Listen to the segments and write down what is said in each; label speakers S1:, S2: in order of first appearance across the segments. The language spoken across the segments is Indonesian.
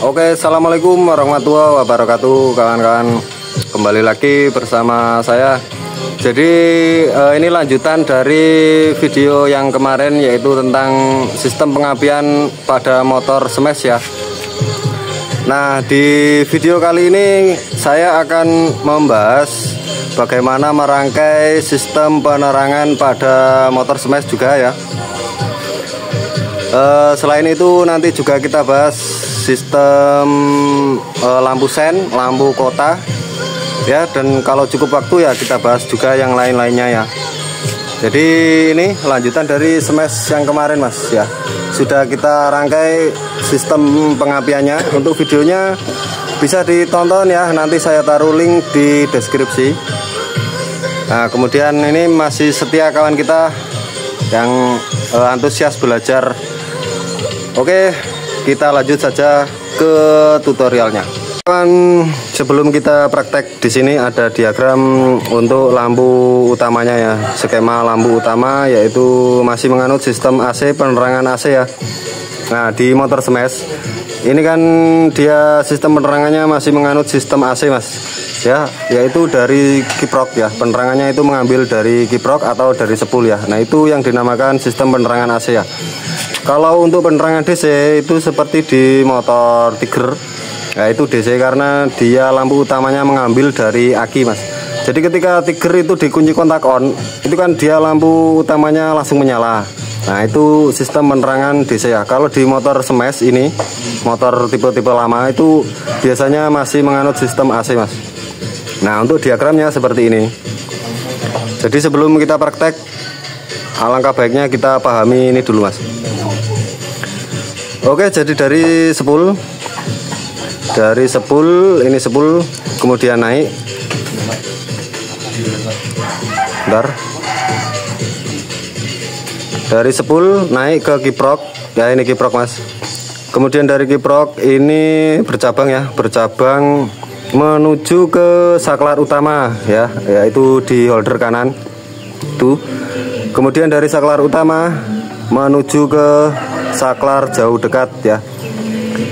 S1: Oke, assalamualaikum warahmatullahi wabarakatuh, kawan-kawan. Kembali lagi bersama saya. Jadi ini lanjutan dari video yang kemarin, yaitu tentang sistem pengapian pada motor smash ya. Nah, di video kali ini saya akan membahas bagaimana merangkai sistem penerangan pada motor smash juga ya. Selain itu nanti juga kita bahas sistem lampu sen, lampu kota ya, dan kalau cukup waktu ya kita bahas juga yang lain-lainnya ya. Jadi ini lanjutan dari smash yang kemarin mas ya. Sudah kita rangkai sistem pengapiannya. Untuk videonya bisa ditonton ya, nanti saya taruh link di deskripsi. Nah, kemudian ini masih setia kawan kita yang antusias belajar. Oke, kita lanjut saja ke tutorialnya. Sebelum kita praktek, di sini ada diagram untuk lampu utamanya ya. Skema lampu utama yaitu masih menganut sistem AC, penerangan AC ya. Nah, di motor smash ini kan dia sistem penerangannya masih menganut sistem AC mas ya, yaitu dari kiprok ya. Penerangannya itu mengambil dari kiprok atau dari sepul ya. Nah, itu yang dinamakan sistem penerangan AC ya. Kalau untuk penerangan DC itu seperti di motor Tiger, ya itu DC karena dia lampu utamanya mengambil dari aki mas. Jadi ketika Tiger itu dikunci kontak on, itu kan dia lampu utamanya langsung menyala. Nah, itu sistem penerangan DC ya. Kalau di motor smash ini, motor tipe-tipe lama itu biasanya masih menganut sistem AC mas. Nah, untuk diagramnya seperti ini. Jadi sebelum kita praktek, alangkah baiknya kita pahami ini dulu mas. Oke, jadi dari sepul ini sepul, kemudian naik. Bentar. Dari sepul naik ke kiprok. Ya, ini kiprok mas. Kemudian dari kiprok ini bercabang ya, bercabang menuju ke saklar utama ya, yaitu di holder kanan. Tuh. Kemudian dari saklar utama menuju ke saklar jauh dekat ya.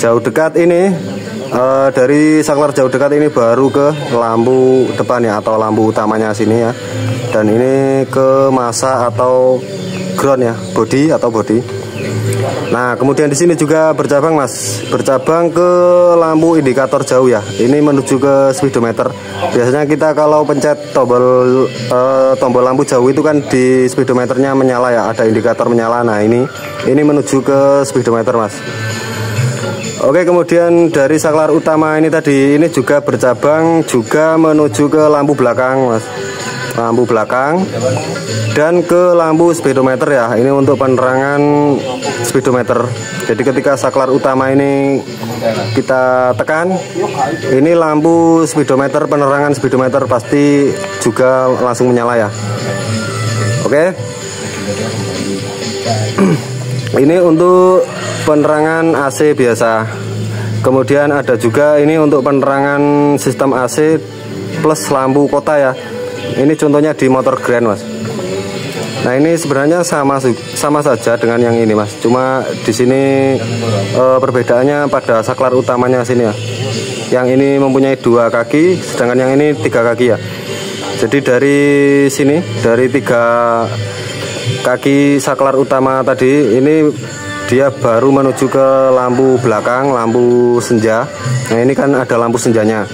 S1: Jauh dekat ini dari saklar jauh dekat ini baru ke lampu depan ya, atau lampu utamanya sini ya. Dan ini ke masa atau ground ya, body atau body. Nah, kemudian di sini juga bercabang mas, bercabang ke lampu indikator jauh ya. Ini menuju ke speedometer. Biasanya kita kalau pencet tombol lampu jauh itu kan di speedometernya menyala ya, ada indikator menyala. Nah, ini menuju ke speedometer mas. Oke, kemudian dari saklar utama ini tadi, ini juga bercabang juga menuju ke lampu belakang mas, lampu belakang dan ke lampu speedometer ya. Ini untuk penerangan speedometer. Jadi ketika saklar utama ini kita tekan, ini lampu speedometer, penerangan speedometer pasti juga langsung menyala ya. Oke. Ini untuk penerangan AC biasa. Kemudian ada juga ini untuk penerangan sistem AC plus lampu kota ya. Ini contohnya di motor Grand mas. Nah, ini sebenarnya sama saja dengan yang ini mas. Cuma di sini perbedaannya pada saklar utamanya sini ya. Yang ini mempunyai 2 kaki, sedangkan yang ini 3 kaki ya. Jadi dari sini, dari 3 kaki saklar utama tadi, ini dia baru menuju ke lampu belakang, lampu senja. Nah, ini kan ada lampu senjanya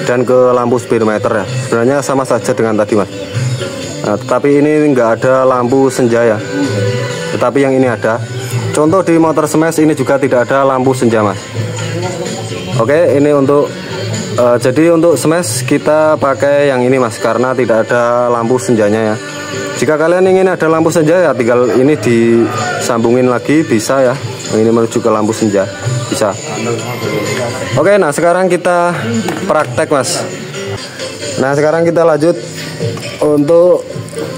S1: dan ke lampu speedometer ya. Sebenarnya sama saja dengan tadi mas. Nah, tetapi ini enggak ada lampu senja ya, tetapi yang ini ada. Contoh di motor smash ini juga tidak ada lampu senja mas. Oke, ini untuk jadi untuk smash kita pakai yang ini mas, karena tidak ada lampu senjanya ya. Jika kalian ingin ada lampu senja ya tinggal ini disambungin lagi bisa ya. Ini menuju ke lampu senja bisa. Oke, nah sekarang kita praktek mas. Nah, sekarang kita lanjut untuk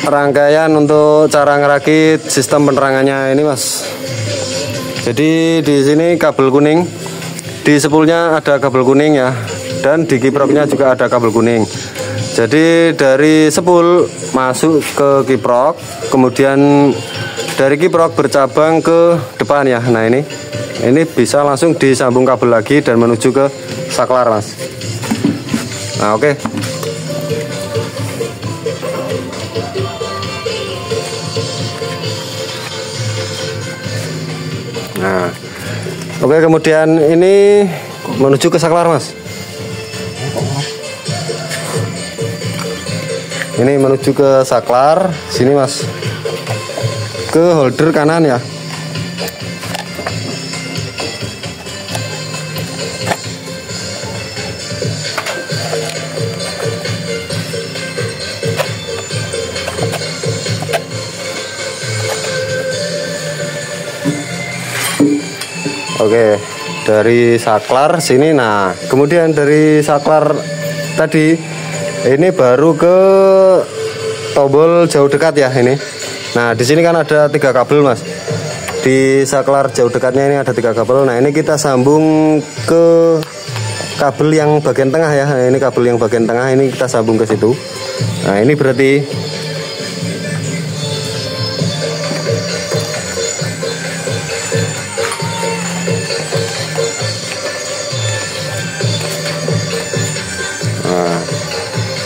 S1: rangkaian untuk cara ngerakit sistem penerangannya ini mas. Jadi di sini kabel kuning, di sepulnya ada kabel kuning ya, dan di kiproknya juga ada kabel kuning. Jadi dari sepul masuk ke kiprok, kemudian dari kiprok bercabang ke depan ya. Nah, ini ini bisa langsung disambung kabel lagi dan menuju ke saklar, Mas. Nah, oke. Nah, oke, kemudian ini menuju ke saklar, Mas. Ini menuju ke saklar sini, Mas, ke holder kanan ya. Oke, dari saklar sini. Nah, kemudian dari saklar tadi ini baru ke tombol jauh dekat ya ini. Nah, di sini kan ada 3 kabel, Mas. Di saklar jauh dekatnya ini ada 3 kabel. Nah, ini kita sambung ke kabel yang bagian tengah ya. Nah, ini kabel yang bagian tengah ini kita sambung ke situ. Nah, ini berarti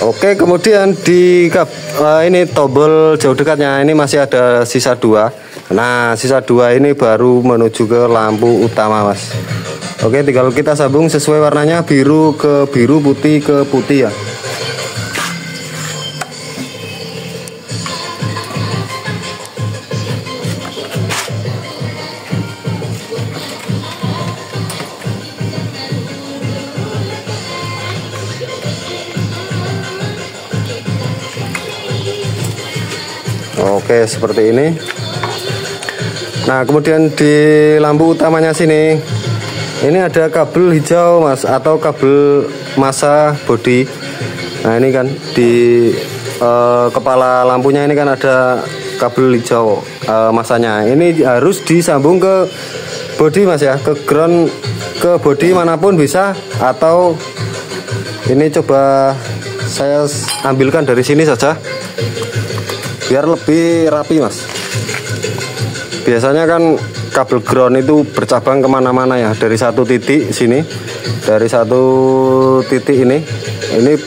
S1: oke, kemudian di ini tombol jauh dekatnya ini masih ada sisa 2. Nah, sisa 2 ini baru menuju ke lampu utama, Mas. Oke, tinggal kita sambung sesuai warnanya, biru ke biru, putih ke putih ya. Oke, seperti ini. Nah, kemudian di lampu utamanya sini ini ada kabel hijau, Mas, atau kabel massa body. Nah, ini kan di kepala lampunya ini kan ada kabel hijau masanya. Ini harus disambung ke body, Mas ya, ke ground, ke body manapun bisa, atau ini coba saya ambilkan dari sini saja biar lebih rapi, Mas. Biasanya kan kabel ground itu bercabang kemana-mana ya, dari satu titik sini, dari satu titik ini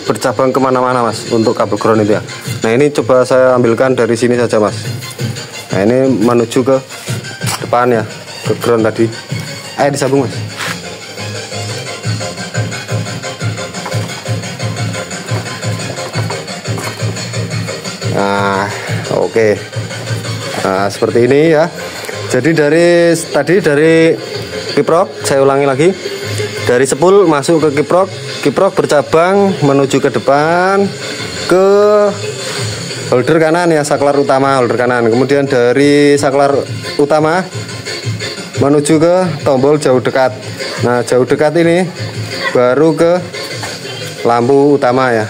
S1: bercabang kemana-mana, Mas, untuk kabel ground itu ya. Nah, ini coba saya ambilkan dari sini saja, Mas. Nah, ini menuju ke depan ya, ke ground tadi. Ayo disambung, Mas. Nah, oke. Nah, seperti ini ya. Jadi dari kiprok, saya ulangi lagi. Dari spool masuk ke kiprok bercabang menuju ke depan ke holder kanan ya, saklar utama holder kanan. Kemudian dari saklar utama menuju ke tombol jauh dekat. Nah, jauh dekat ini baru ke lampu utama ya.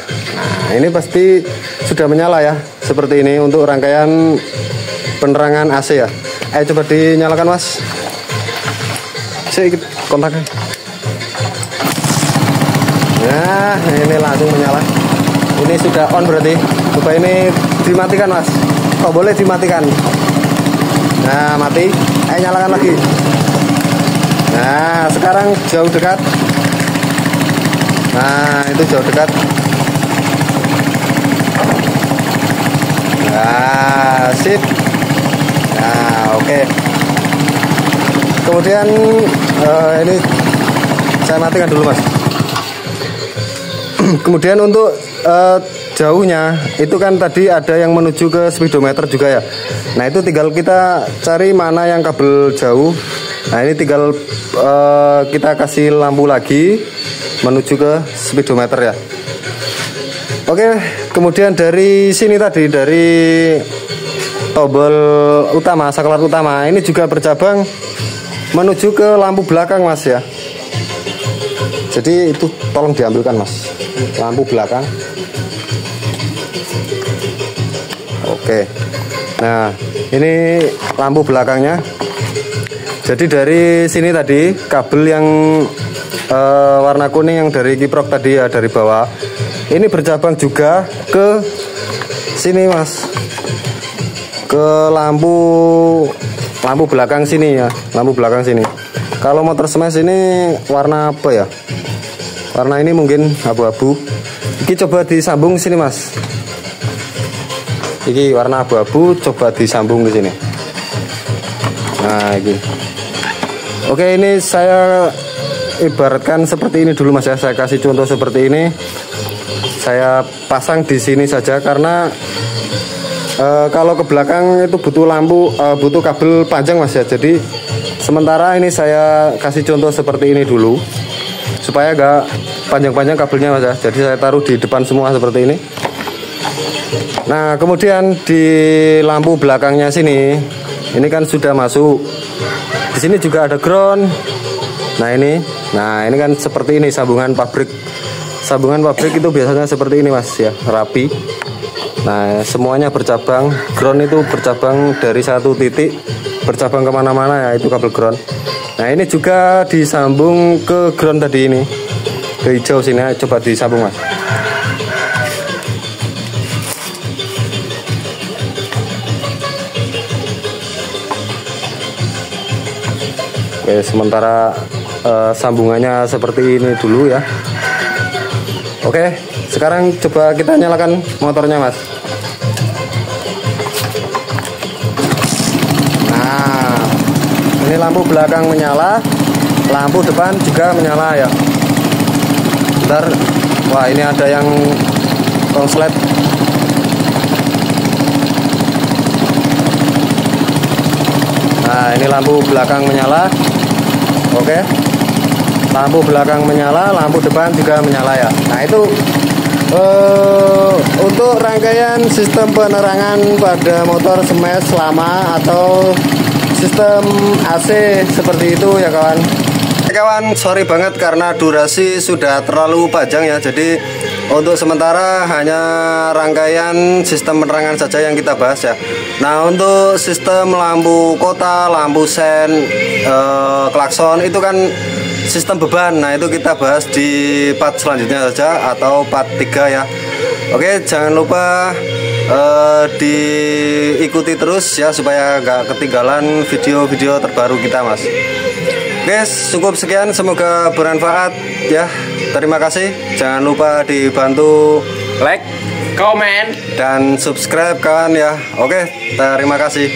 S1: Nah, ini pasti sudah menyala ya, seperti ini untuk rangkaian penerangan AC ya. Ayo coba dinyalakan, Mas. Saya ikut kontaknya. Nah, ini langsung menyala. Ini sudah on berarti. Coba ini dimatikan, Mas. Oh, boleh dimatikan. Nah, mati. Ayo nyalakan lagi. Nah, sekarang jauh dekat. Nah, itu jauh dekat. Nah, sip. Nah, oke. Kemudian ini saya matikan dulu, Mas. Kemudian untuk jauhnya itu kan tadi ada yang menuju ke speedometer juga ya. Nah, itu tinggal kita cari mana yang kabel jauh. Nah, ini tinggal kita kasih lampu lagi menuju ke speedometer ya. Oke, kemudian dari sini tadi, dari tombol utama, saklar utama, ini juga bercabang menuju ke lampu belakang, Mas ya. Jadi itu tolong diambilkan, Mas, lampu belakang. Oke. Nah, ini lampu belakangnya. Jadi dari sini tadi kabel yang warna kuning yang dari kiprok tadi ya, dari bawah, ini bercabang juga ke sini, Mas, ke lampu belakang sini ya, lampu belakang sini. Kalau motor smash ini warna apa ya? Warna ini mungkin abu-abu. Ini coba disambung sini mas. Ini warna abu-abu, coba disambung ke sini. Nah ini. Oke, ini saya ibaratkan seperti ini dulu mas ya. Saya kasih contoh seperti ini. Saya pasang di sini saja karena kalau ke belakang itu butuh lampu, butuh kabel panjang mas ya. Jadi sementara ini saya kasih contoh seperti ini dulu supaya gak panjang-panjang kabelnya mas ya. Jadi saya taruh di depan semua seperti ini. Nah kemudian di lampu belakangnya sini, ini kan sudah masuk. Di sini juga ada ground. Nah ini kan seperti ini sambungan pabrik. Sambungan pabrik itu biasanya seperti ini mas ya, rapi. Nah semuanya bercabang. Ground itu bercabang dari satu titik, bercabang kemana-mana ya, itu kabel ground. Nah ini juga disambung ke ground tadi ini, ke hijau sini. Coba disambung mas. Oke, sementara sambungannya seperti ini dulu ya. Oke, sekarang coba kita nyalakan motornya mas. Nah, ini lampu belakang menyala, lampu depan juga menyala ya. Bentar, wah ini ada yang konslet. Nah, ini lampu belakang menyala. Oke. Lampu belakang menyala, lampu depan juga menyala ya. Nah itu untuk rangkaian sistem penerangan pada motor smash lama atau sistem AC seperti itu ya kawan. Kawan, sorry banget karena durasi sudah terlalu panjang ya. Jadi untuk sementara hanya rangkaian sistem penerangan saja yang kita bahas ya. Nah untuk sistem lampu kota, lampu sen, klakson itu kan sistem beban. Nah itu kita bahas di part selanjutnya saja atau part 3 ya. Oke, jangan lupa diikuti terus ya supaya nggak ketinggalan video-video terbaru kita mas. Guys, cukup sekian, semoga bermanfaat ya. Terima kasih. Jangan lupa dibantu
S2: like, comment,
S1: dan subscribe kan ya. Oke, terima kasih.